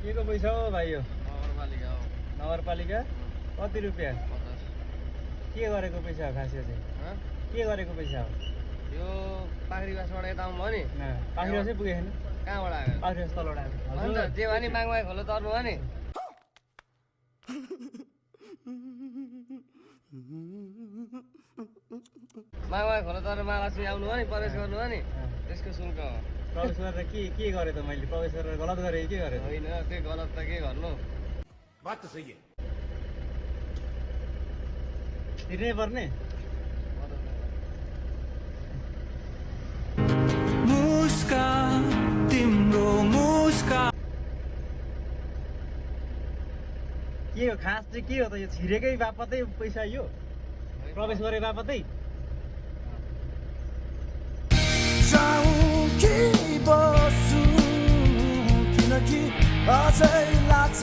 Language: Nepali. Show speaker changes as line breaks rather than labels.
के को पैसा हो भाइ यो
नगरपालिका हो
नगरपालिका कति रुपियाँ
50
के गरेको पैसा हो खास यो चाहिँ के गरेको पैसा हो
यो पाखरीबासबाट यता आउनु भयो नि
पाखिरसै पुगेन
कहाँबाट आयो
पाखिरस तलबाट आएको
अन्त जे भने मागमाग खोलो तर्नु भयो नि मागमाग खोलो तर्नु महालक्ष्मी आउनु भयो नि प्रवेश गर्नु भयो नि त्यसको शुल्क हो
प्रवेश गरेर के गरेँ त मैले प्रवेश गरेर गलत गरेँ के गरेँ
होइन त्यो गलत त के गर्नु
बात त सही है
तिर्नै पर्ने
मुस्कान तिम्रो मुस्कान
के हो खास चाहिँ के हो त यो छिरेकै बापतै पैसा यो प्रवेश गरे बापतै
जाउँकी बसु किनकि अझै लाग्छ